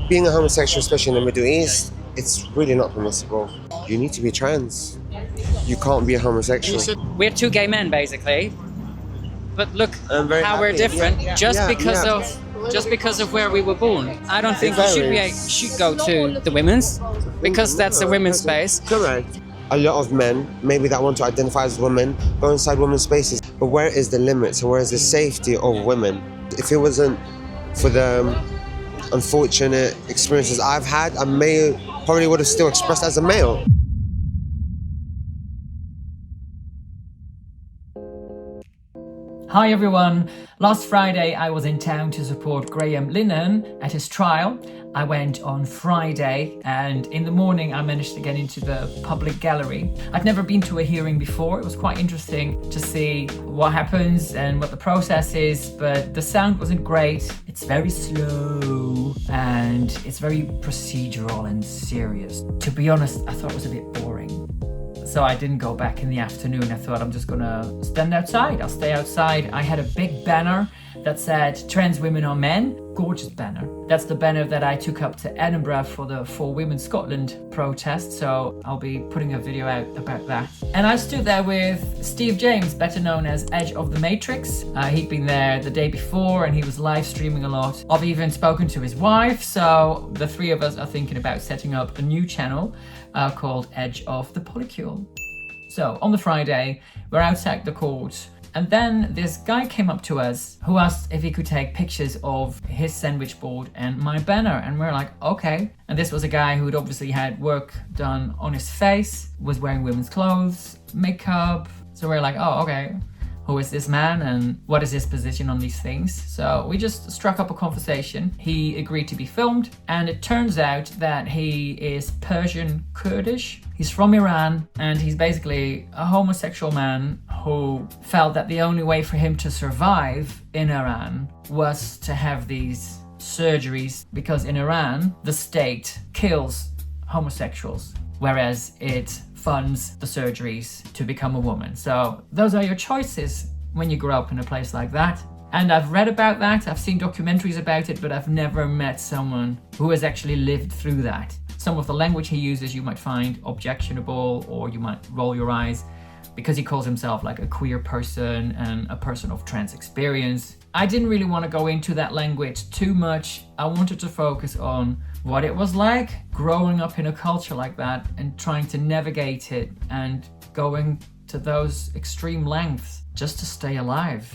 being a homosexual, especially in the Middle East, it's really not permissible. You need to be trans. You can't be a homosexual. We're two gay men, basically. But look I'm very how we're happy. different Yeah. just Yeah, because yeah. of where we were born. I don't think you should go to the women's because that's a women's space. Correct. A lot of men, maybe that want to identify as women, go inside women's spaces. But where is the limits and where is the safety of women? If it wasn't for the unfortunate experiences I've had, I probably would have still expressed as a male. Hi everyone! Last Friday I was in town to support Graham Linehan at his trial. I went on Friday and in the morning I managed to get into the public gallery. I'd never been to a hearing before. It was quite interesting to see what happens and what the process is, but the sound wasn't great. It's very slow and it's very procedural and serious. To be honest, I thought it was a bit boring. So I didn't go back in the afternoon. I thought I'm just gonna stand outside. I'll stay outside. I had a big banner that said trans women are men. Gorgeous banner. That's the banner that I took up to Edinburgh for the For Women Scotland protest. So I'll be putting a video out about that. And I stood there with Steve James, better known as Edge of the Matrix. He'd been there the day before and he was live streaming a lot. I've even spoken to his wife. So the three of us are thinking about setting up a new channel called Edge of the Polycule. So on the Friday, we're outside the court, and then this guy came up to us who asked if he could take pictures of his sandwich board and my banner, and we're like, okay. And this was a guy who'd obviously had work done on his face, was wearing women's clothes, makeup. So we're like, oh, okay. Who is this man and what is his position on these things? So we just struck up a conversation. He agreed to be filmed, and it turns out that he is Persian Kurdish. He's from Iran, and he's basically a homosexual man who felt that the only way for him to survive in Iran was to have these surgeries, because in Iran, the state kills homosexuals, whereas it funds the surgeries to become a woman. So those are your choices when you grow up in a place like that. And I've read about that, I've seen documentaries about it, but I've never met someone who has actually lived through that. Some of the language he uses you might find objectionable, or you might roll your eyes because he calls himself like a queer person and a person of trans experience. I didn't really want to go into that language too much. I wanted to focus on what it was like growing up in a culture like that and trying to navigate it and going to those extreme lengths just to stay alive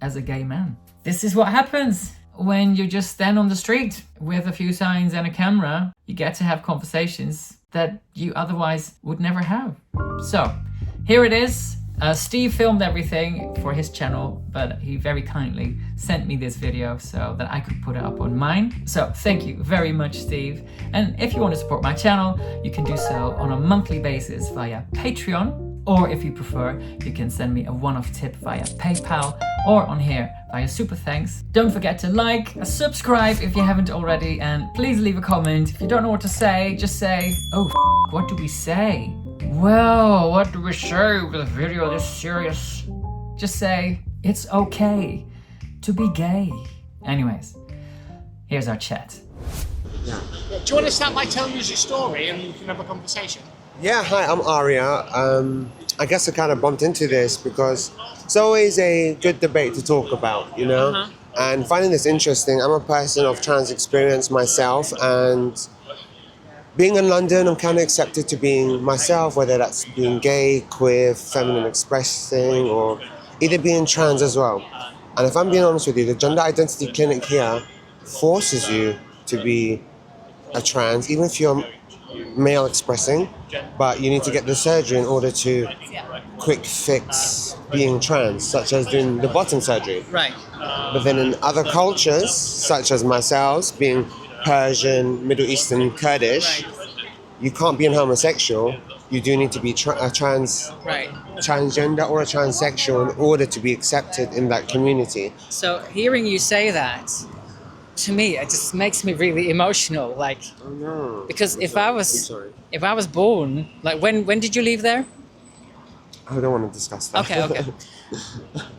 as a gay man. This is what happens when you just stand on the street with a few signs and a camera. You get to have conversations that you otherwise would never have. So here it is. Steve filmed everything for his channel, but he very kindly sent me this video so that I could put it up on mine. So thank you very much, Steve. And if you want to support my channel, you can do so on a monthly basis via Patreon, or if you prefer, you can send me a one-off tip via PayPal or on here via Super Thanks. Don't forget to like, subscribe if you haven't already, and please leave a comment. If you don't know what to say, just say, oh, what do we say? Well, what do we say with a video this serious? Just say, it's okay to be gay. Anyways, here's our chat. Yeah. Do you want to start by telling us your story and we can have a conversation? Yeah, hi, I'm Aria. I guess I kind of bumped into this because it's always a good debate to talk about, you know? And finding this interesting, I'm a person of trans experience myself, and being in London, I'm kind of accepted to being myself, whether that's being gay, queer, feminine expressing, or either being trans as well. And if I'm being honest with you, the gender identity clinic here forces you to be a trans, even if you're male expressing, but you need to get the surgery in order to quick fix being trans, such as doing the bottom surgery. Right. But then in other cultures, such as myself, being Persian, Middle Eastern, Kurdish, you can't be an homosexual. You do need to be a transgender or a transsexual in order to be accepted in that community. So hearing you say that, to me, it just makes me really emotional. Like, Oh no. because if I was born, like when did you leave there? I don't want to discuss that. Okay.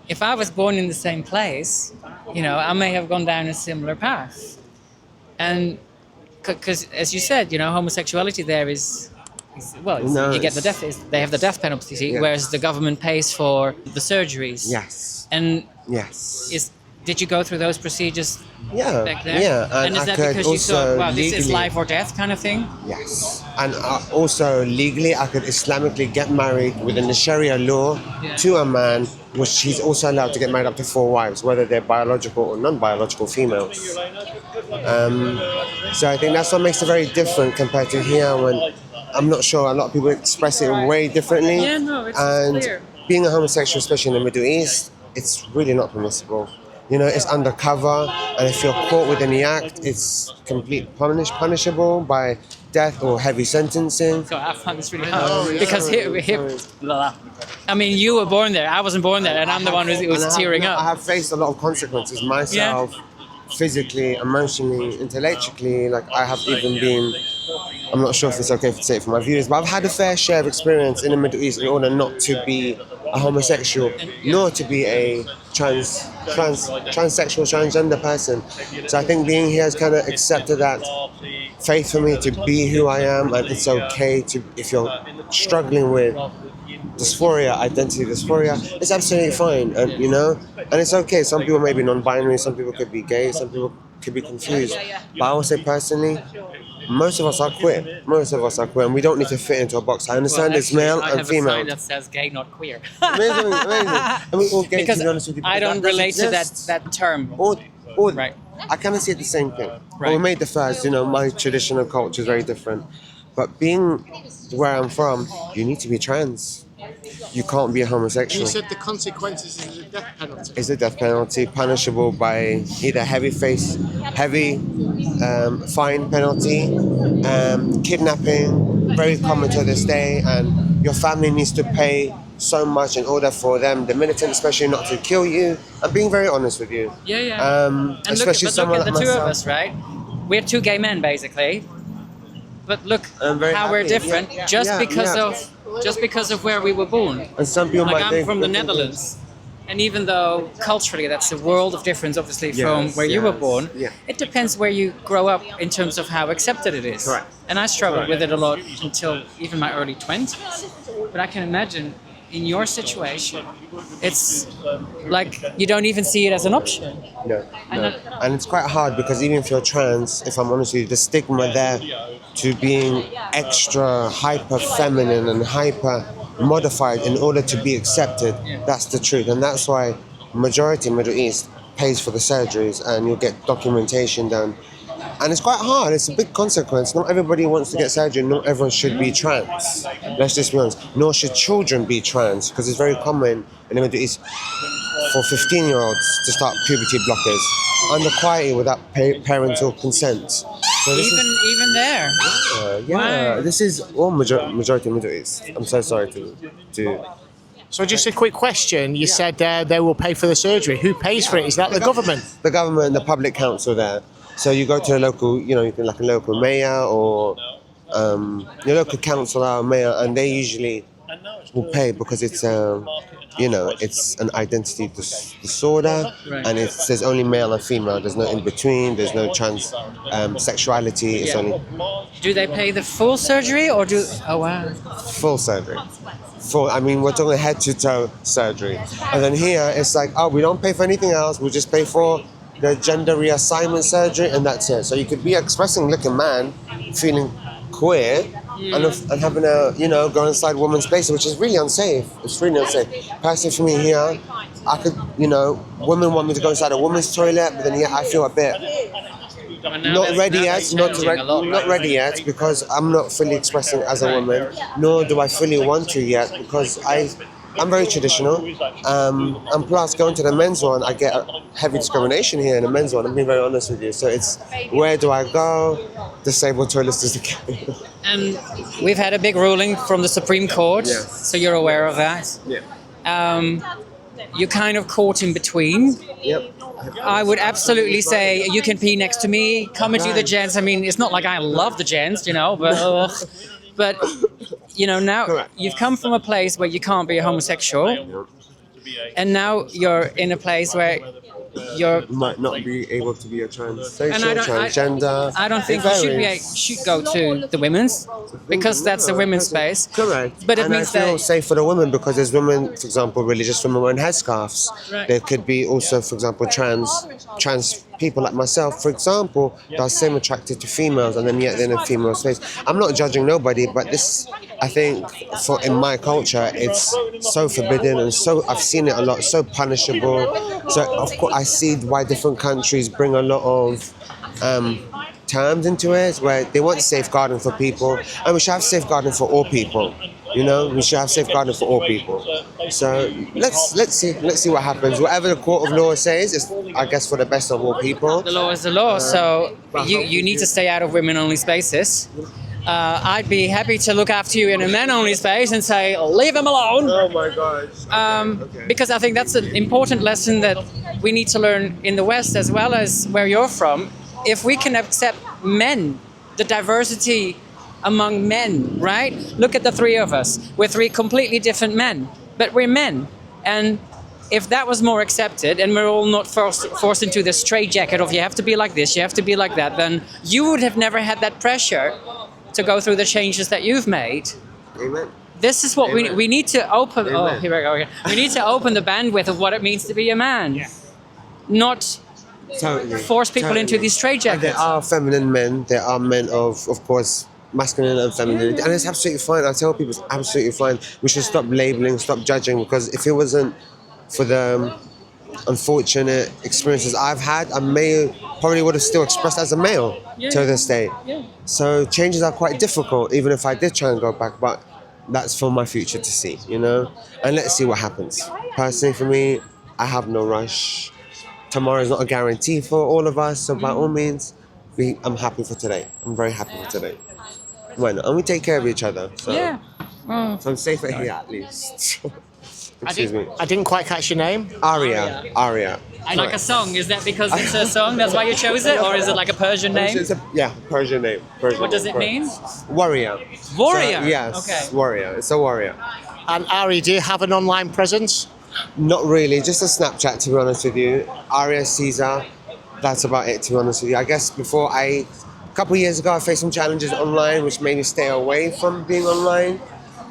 If I was born in the same place, you know, I may have gone down a similar path. And because as you said, homosexuality there is well, No, you get the death. They have the death penalty, Yes. whereas the government pays for the surgeries. Yes. And Yes. did you go through those procedures Yeah. back there? Yeah. And is I that could because you also thought, wow, this is legally- life or death kind of thing? Yes. And also legally, I could Islamically get married within the Sharia law to a man, which he's also allowed to get married up to 4 wives, whether they're biological or non-biological females. So I think that's what makes it very different compared to here, when I'm not sure, a lot of people express it way differently. Yeah, no, it's and clear. Being a homosexual, especially in the Middle East, it's really not permissible. It's undercover, and if you're caught with any act, it's punishable by death or heavy sentencing. So I found this really hard because I mean, you were born there. I wasn't born there, and I'm the one who was tearing I up. have faced a lot of consequences myself, physically, emotionally, intellectually. Like I have even been, I'm not sure if it's okay to say it for my viewers, but I've had a fair share of experience in the Middle East in order not to be a homosexual, nor to be a transsexual, transgender person. So I think being here has kind of accepted that faith for me to be who I am, and it's okay to, if you're struggling with dysphoria, identity dysphoria, it's absolutely fine, and and it's okay. Some people may be non-binary, some people could be gay, some people could be confused. But I would say personally, most of us are queer. Most of us are queer, and we don't need to fit into a box. I understand it's male I and have female. a sign that says gay, not queer. Amazing. And we all gay, Because to be honest with you. I don't that relate to exist. that term. Or Right. I kind of see it the same thing. Right. We made the first, my traditional culture is very different. But being where I'm from, you need to be trans. You can't be a homosexual. You said the consequences is the death penalty. It's a death penalty, punishable by either heavy fine penalty, kidnapping, very common to this day, and your family needs to pay so much in order for them, the militant especially, not to kill you. I'm being very honest with you. Yeah. And Especially look someone at the like two of myself. us, right? We're two gay men, basically. But look I'm very how we're happy. different Yeah. just Yeah, because of where we were born. And some people Like might I'm think from the Netherlands, and even though culturally that's a world of difference, obviously from Yes, where you were yes, born, yeah. it depends where you grow up in terms of how accepted it is. Correct. And I struggled with it a lot until even my early 20s. But I can imagine in your situation, it's like you don't even see it as an option. No. And it's quite hard because even if you're trans, if I'm honest with you, the stigma there to being extra hyper feminine and hyper modified in order to be accepted, that's the truth. And that's why majority Middle East pays for the surgeries and you'll get documentation done. And it's quite hard, it's a big consequence. Not everybody wants to get surgery, not everyone should be trans. Let's just be honest. Nor should children be trans, because it's very common in the Middle East for 15-year-olds to start puberty blockers under quietly without parental consent. So this Even there. Wow. this is all majority Middle East. I'm so sorry to So just a quick question. You said they will pay for the surgery. Who pays for it? Is that the government? the government, the public council there. So you go to a local, you can like a local mayor or your local councillor or mayor, and they usually will pay because it's it's an identity disorder, Right. and there's only male and female. There's no in between. There's no trans sexuality. It's only Do they pay the full surgery or do? Oh wow. full surgery. We're talking head to toe surgery. And then here it's like, we don't pay for anything else. We'll just pay for the gender reassignment surgery, and that's it. So you could be expressing like a man, feeling queer, and having go inside women's spaces, which is really unsafe. It's really unsafe. Personally, for me here, I could, women want me to go inside a woman's toilet, but then I feel a bit not ready yet, not ready yet, because I'm not fully expressing as a woman, nor do I fully want to yet, because I'm very traditional, and plus going to the men's one, I get heavy discrimination here in the men's one. I'm being very honest with you. So it's, where do I go? Disabled toilets is the And we've had a big ruling from the Supreme Court, Yes. so you're aware of that. Yeah. You're kind of caught in between. Yep. I would absolutely say you can pee next to me, come and do the gents. I mean, it's not like I love the gents, but now Correct. you've come from a place where you can't be a homosexual, and now you're in a place where you're. might not be able to be a transsexual, And transgender. I don't think It you varies. should go to the women's because that's a women's space. Correct. But it and means I feel that safe for the women because there's women, for example, religious women wearing headscarves. Right. There could be also, for example, trans people like myself, for example, that are same attracted to females and then yet they're in a female space. I'm not judging nobody, but this, I think, for in my culture, it's so forbidden and so I've seen it a lot, so punishable. So of course I see why different countries bring a lot of terms into it where they want safeguarding for people, and we should have safeguarding for all people. You know, we should have safeguarding for all people. So let's see what happens. Whatever the court of law says is, I guess, for the best of all people. the law is the law, so you need to stay out of women-only spaces. I'd be happy to look after you in a men-only space and say, leave them alone. Oh my gosh. Okay. Because I think that's an important lesson that we need to learn in the West as well as where you're from. If we can accept men, the diversity among men, right? Look at the three of us. We're three completely different men, but we're men. And if that was more accepted and we're all not forced into this straitjacket of you have to be like this, you have to be like that, then you would have never had that pressure to go through the changes that you've made. Amen. This is what we need to open. Oh, Amen. here we go. We need to open the bandwidth of what it means to be a man, not Totally. force people into these straitjackets. There are feminine men. There are men of course, masculine and feminine, and it's absolutely fine. I tell people it's absolutely fine. We should stop labeling, stop judging, because if it wasn't for the unfortunate experiences I've had, I probably would have still expressed as a male to this day. Yeah. So changes are quite difficult, even if I did try and go back. But that's for my future to see, you know. And let's see what happens. Personally, for me, I have no rush. Tomorrow is not a guarantee for all of us, so by all means, I'm happy for today. I'm very happy for today. Well, and we take care of each other. So, Yeah. so I'm safer here at least. Excuse me. I didn't quite catch your name. Aria. Like a song, is that because it's a song, that's why you chose it? Or is it like a Persian name? Yeah, Persian name. What does it mean? Warrior. Warrior? So, yes, Okay. warrior. It's a warrior. And Ari, do you have an online presence? Not really, just a Snapchat, to be honest with you. Aria Caesar, that's about it, to be honest with you. I guess a couple of years ago, I faced some challenges online, which made me stay away from being online.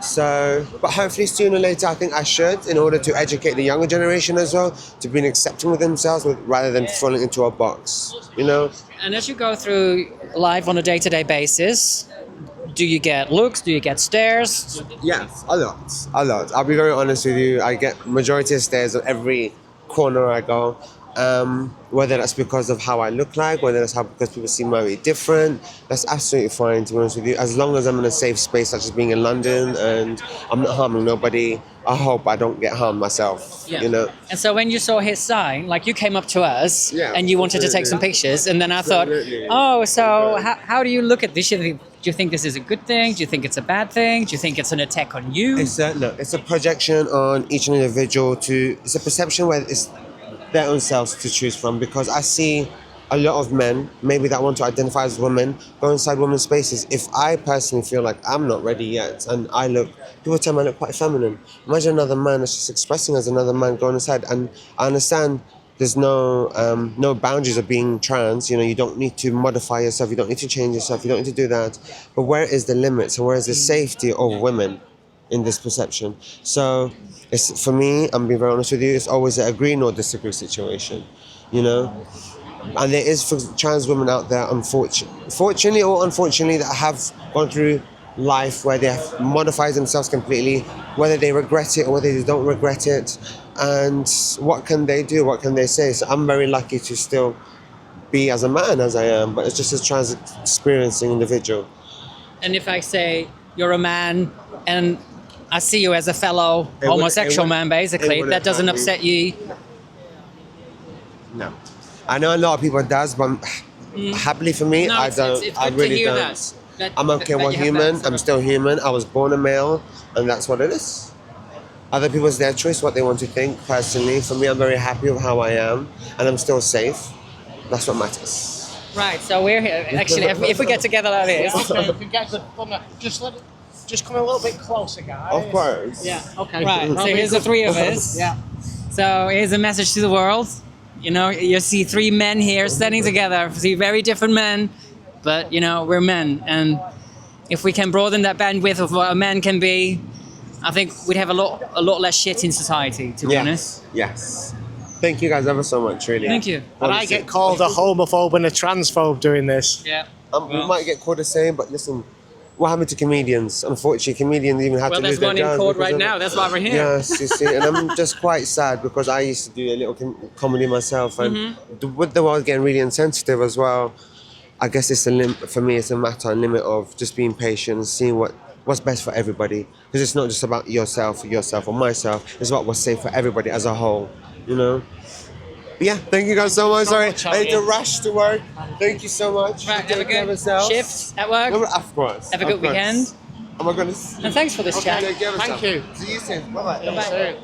So, but hopefully sooner or later, I think I should, in order to educate the younger generation as well, to be accepting with themselves rather than falling into a box, you know? And as you go through life on a day-to-day basis, do you get looks? Do you get stares? Yes, a lot. I'll be very honest with you. I get majority of stares on every corner I go. Whether that's because of how I look like, whether that's because people see me very different, that's absolutely fine, to be honest with you. As long as I'm in a safe space, such as being in London, and I'm not harming nobody, I hope I don't get harmed myself, you know? And so when you saw his sign, like you came up to us and you wanted to take some pictures, and then I thought, oh, so how do you look at this? Do you think this is a good thing? Do you think it's a bad thing? Do you think it's an attack on you? It's a projection on each individual it's a perception where it's their own selves to choose from, because I see a lot of men, maybe that want to identify as women, go inside women's spaces. If I personally feel like I'm not ready yet and people tell me I look quite feminine. Imagine another man that's just expressing as another man going inside. And I understand there's no boundaries of being trans. You know, you don't need to modify yourself, you don't need to change yourself, you don't need to do that. But where is the limits and where is the safety of women in this perception? So it's, for me, I'm being very honest with you, it's always an agree nor disagree situation, you know? And there is for trans women out there, fortunately or unfortunately, that have gone through life where they have modified themselves completely, whether they regret it or whether they don't regret it. And what can they do? What can they say? So I'm very lucky to still be as a man as I am, but it's just a trans experiencing individual. And if I say you're a man and I see you as a fellow homosexual man, basically, that doesn't upset you? No. I know a lot of people does, but happily for me, I don't. I really don't. I'm okay, one human, I'm still human. I was born a male, and that's what it is. Other people's their choice, what they want to think. Personally, for me, I'm very happy with how I am, and I'm still safe. That's what matters. Right, so we're here. Actually, if we get together like this. Okay, if we get the fun, just come a little bit closer, guys. Of course. Yeah, okay. Right, so here's the three of us. Yeah. So here's a message to the world. You know, you see three men here standing together, see very different men, but you know, we're men. And if we can broaden that bandwidth of what a man can be, I think we'd have a lot less shit in society, to be honest. Yes. Thank you guys ever so much, really. Thank you. And I get called a homophobe and a transphobe doing this. Yeah. We might get called the same, but listen, what happened to comedians? Unfortunately, comedians even had Well, to there's lose their one in jobs court because right of now. it. That's why we're here. Yes, you see, and I'm just quite sad because I used to do a little comedy myself, and with the world getting really insensitive as well, I guess it's for me. It's a matter and limit of just being patient and seeing what's best for everybody. Because it's not just about yourself or myself. It's about what's safe for everybody as a whole. You know. But yeah, thank you guys so much. Sorry, I had to rush to work. Thank you so much. Right, have a good shift at work. No, of course. Have a good weekend. Oh my goodness. And thanks for this chat. Thank you. See you soon. Bye-bye. Bye-bye.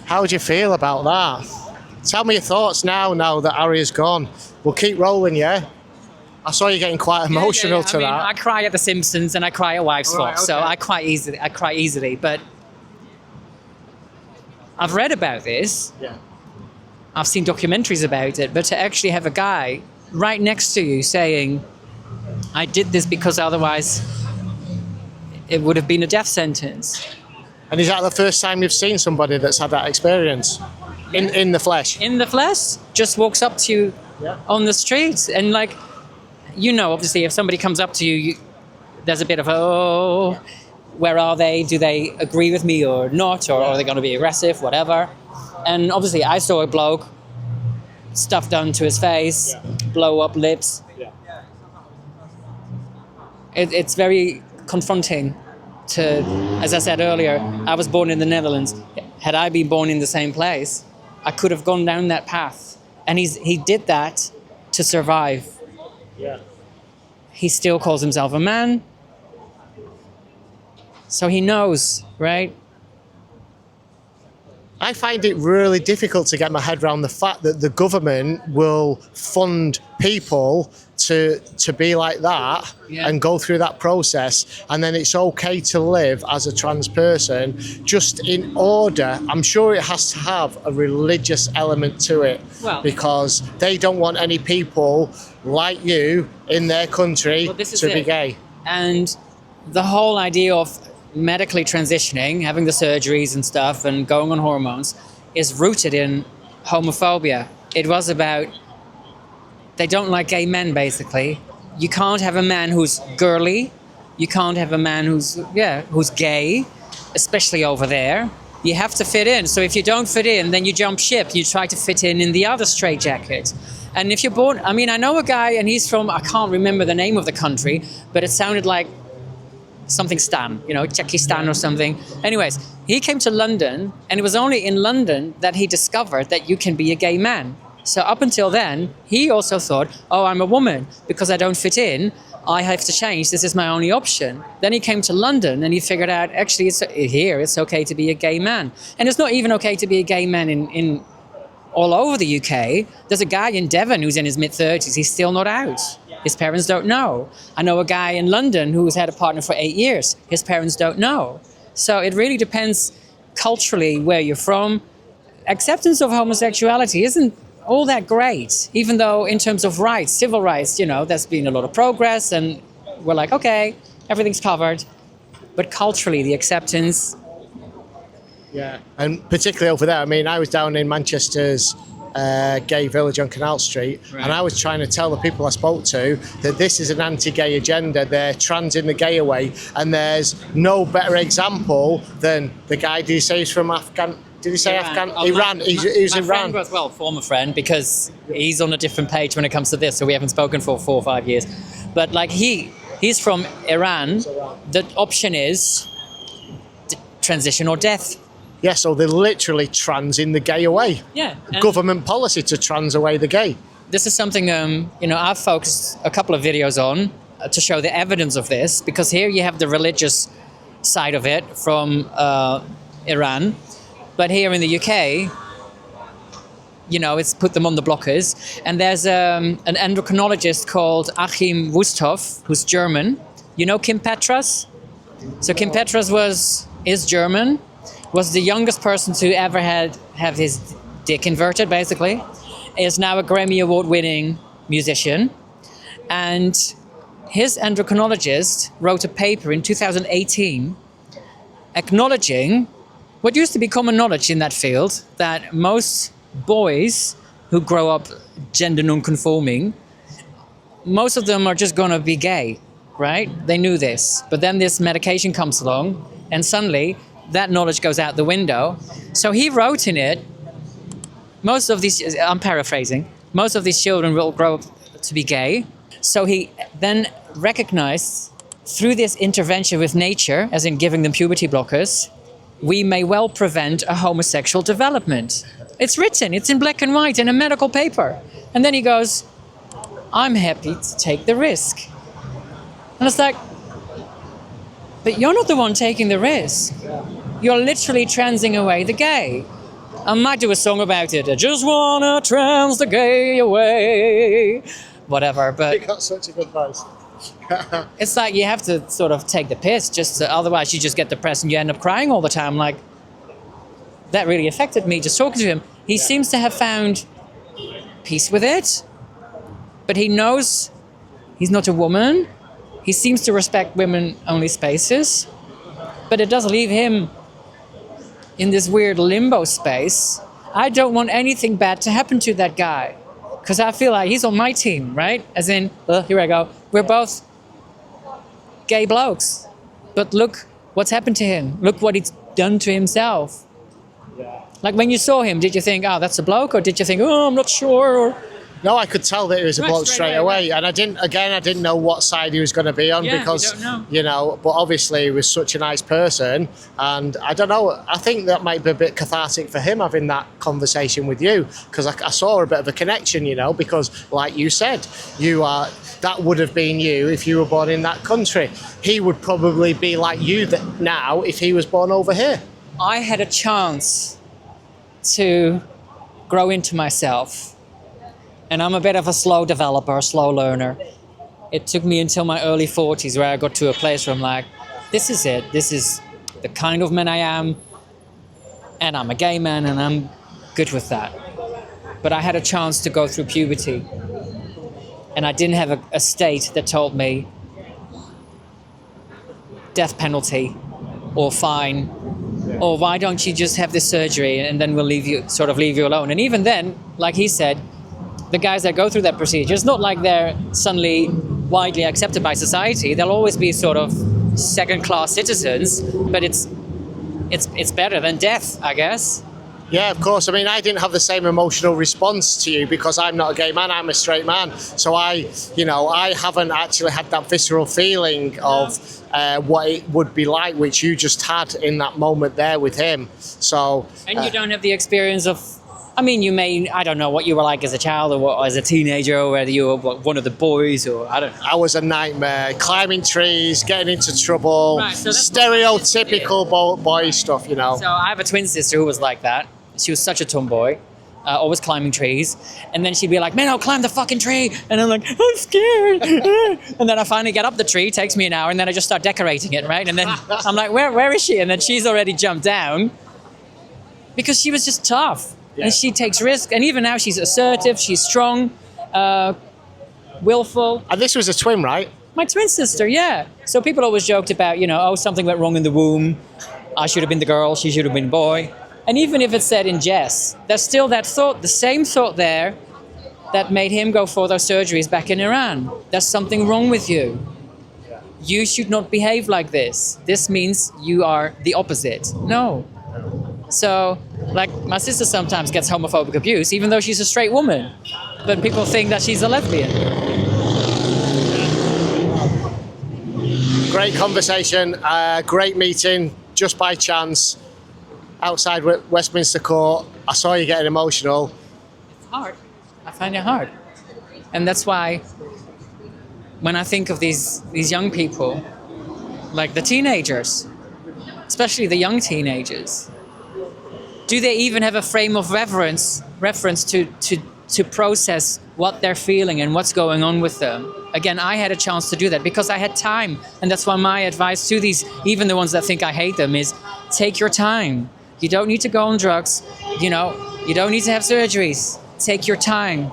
How do you feel about that? Tell me your thoughts now that Aria's gone. We'll keep rolling, yeah? I saw you getting quite emotional to I mean, that. I cry at The Simpsons and I cry at Wives Swap, Right, so okay. I cry easily. But I've read about this. Yeah. I've seen documentaries about it. But to actually have a guy right next to you saying, "I did this because otherwise it would have been a death sentence." And is that the first time you've seen somebody that's had that experience in the flesh? In the flesh, just walks up to you on the streets, and like, you know, obviously, if somebody comes up to you, there's a bit of where are they? Do they agree with me or not? Or are they going to be aggressive? Whatever. And obviously, I saw a bloke, stuff done to his face, blow up lips. Yeah. It's very confronting. As I said earlier, I was born in the Netherlands. Had I been born in the same place, I could have gone down that path. And he did that to survive. Yeah. He still calls himself a man. So he knows, right? I find it really difficult to get my head around the fact that the government will fund people to be like that and go through that process, and then it's okay to live as a trans person just in order. I'm sure it has to have a religious element to it, because they don't want any people like you in their country to be gay. And the whole idea of medically transitioning, having the surgeries and stuff and going on hormones is rooted in homophobia. It was about they don't like gay men, basically. You can't have a man who's girly. You can't have a man who's gay, especially over there. You have to fit in. So if you don't fit in, then you jump ship. You try to fit in the other straitjacket. And if you're born, I mean, I know a guy and he's from, I can't remember the name of the country, but it sounded like something Stan, Czechostan or something. Anyways, he came to London, and it was only in London that he discovered that you can be a gay man. So up until then, he also thought, oh, I'm a woman. Because I don't fit in, I have to change. This is my only option. Then he came to London, and he figured out, actually, it's okay to be a gay man. And it's not even okay to be a gay man in all over the UK. There's a guy in Devon who's in his mid-30s. He's still not out. His parents don't know. I know a guy in London who's had a partner for 8 years. His parents don't know. So it really depends culturally where you're from. Acceptance of homosexuality isn't all that great, even though in terms of rights, civil rights, there's been a lot of progress and we're like, okay, everything's covered. But culturally, the acceptance. Yeah, and particularly over there, I mean, I was down in Manchester's gay village on Canal Street, and I was trying to tell the people I spoke to that this is an anti-gay agenda. They're trans in the gay away, and there's no better example than the guy. Did he say he's from Afghan? Did he say Afghan? Iran. He's my Iran. Friend former friend, because he's on a different page when it comes to this, so we haven't spoken for 4 or 5 years. But like he's from Iran. The option is transition or death. Yeah, so they're literally trans in the gay away. Yeah. Government policy to trans away the gay. This is something, I've focused a couple of videos on to show the evidence of this, because here you have the religious side of it from Iran. But here in the UK, it's put them on the blockers. And there's an endocrinologist called Achim Wusthof, who's German. You know Kim Petras? So Kim Petras is German. Was the youngest person to ever have his dick inverted basically, is now a Grammy Award winning musician. And his endocrinologist wrote a paper in 2018 acknowledging what used to be common knowledge in that field, that most boys who grow up gender non-conforming, most of them are just going to be gay, right? They knew this. But then this medication comes along and suddenly that knowledge goes out the window. So he wrote in it, most of these, I'm paraphrasing, most of these children will grow up to be gay. So he then recognized through this intervention with nature, as in giving them puberty blockers, we may well prevent a homosexual development. It's written, it's in black and white in a medical paper. And then he goes, I'm happy to take the risk. And it's like, but you're not the one taking the risk. You're literally transing away the gay. I might do a song about it. I just wanna trans the gay away. Whatever, but... You got such a good voice. It's like you have to sort of take the piss, otherwise you just get depressed and you end up crying all the time. Like, that really affected me just talking to him. He seems to have found peace with it, but he knows he's not a woman. He seems to respect women-only spaces, but it does leave him in this weird limbo space. I don't want anything bad to happen to that guy, because I feel like he's on my team, right? As in, here I go. We're both gay blokes, but look what's happened to him. Look what he's done to himself. Yeah. Like when you saw him, did you think, oh, that's a bloke? Or did you think, oh, I'm not sure? Or... No, I could tell that he was a Right, bloke straight away. right. And I didn't know what side he was going to be on, Yeah, because, you don't know. you know, but obviously he was such a nice person. And I don't know, I think that might be a bit cathartic for him having that conversation with you, because I saw a bit of a connection, you know, because like you said, that would have been you if you were born in that country. He would probably be like you now if he was born over here. I had a chance to grow into myself. And I'm a bit of a slow developer, a slow learner. It took me until my early 40s where I got to a place where I'm like, this is it. This is the kind of man I am. And I'm a gay man and I'm good with that. But I had a chance to go through puberty. And I didn't have a state that told me death penalty or fine, or why don't you just have this surgery and then we'll leave you alone. And even then, like he said, the guys that go through that procedure, it's not like they're suddenly widely accepted by society. They'll always be sort of second-class citizens, but it's better than death, I guess. Yeah, of course. I mean, I didn't have the same emotional response to you because I'm not a gay man, I'm a straight man. So I haven't actually had that visceral feeling of what it would be like, which you just had in that moment there with him. So. And you don't have the experience of, I mean, you may, I don't know what you were like as a child or as a teenager, or whether you were one of the boys or I don't know. I was a nightmare, climbing trees, getting into trouble, Right, so that's stereotypical boy stuff, you know. So I have a twin sister who was like that. She was such a tomboy, always climbing trees. And then she'd be like, man, I'll climb the fucking tree. And I'm like, I'm scared. And then I finally get up the tree, takes me an hour, and then I just start decorating it, right? And then I'm like, where is she? And then she's already jumped down because she was just tough. Yeah. And she takes risks. And even now she's assertive, she's strong, willful. And this was a twin, right? My twin sister, yeah. So people always joked about, something went wrong in the womb. I should have been the girl, she should have been the boy. And even if it's said in jest, there's still that thought, the same thought there that made him go for those surgeries back in Iran. There's something wrong with you. You should not behave like this. This means you are the opposite. No. So, like, my sister sometimes gets homophobic abuse, even though she's a straight woman. But people think that she's a lesbian. Great conversation, great meeting, just by chance. Outside Westminster Court, I saw you getting emotional. It's hard. I find it hard. And that's why when I think of these young people, like the teenagers, especially the young teenagers, do they even have a frame of reference to process what they're feeling and what's going on with them? Again, I had a chance to do that because I had time. And that's why my advice to these, even the ones that think I hate them, is take your time. You don't need to go on drugs. You don't need to have surgeries. Take your time.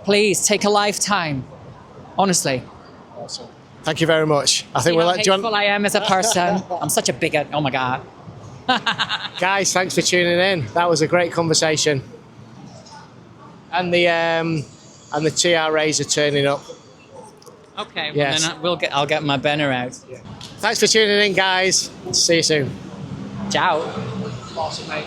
Please, take a lifetime. Honestly. Awesome. Thank you very much. I think See we'll how let John. hateful I am as a person. I'm such a bigot. Oh my God. Guys, thanks for tuning in. That was a great conversation. And the TRAs are turning up. Okay, well Yes. then I'll get my banner out. Thanks for tuning in, guys. See you soon. Ciao. Awesome, mate.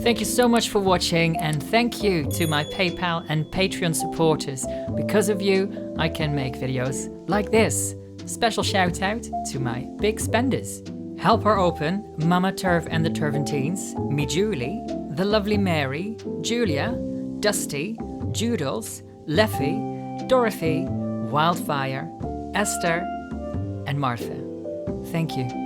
Thank you so much for watching, and thank you to my PayPal and Patreon supporters. Because of you, I can make videos like this. Special shout out to my big spenders. Help Her Open, Mama Turv and the Turventines, Me Julie, The Lovely Mary, Julia, Dusty, Judels, Leffy, Dorothy, Wildfire, Esther, and Martha. Thank you.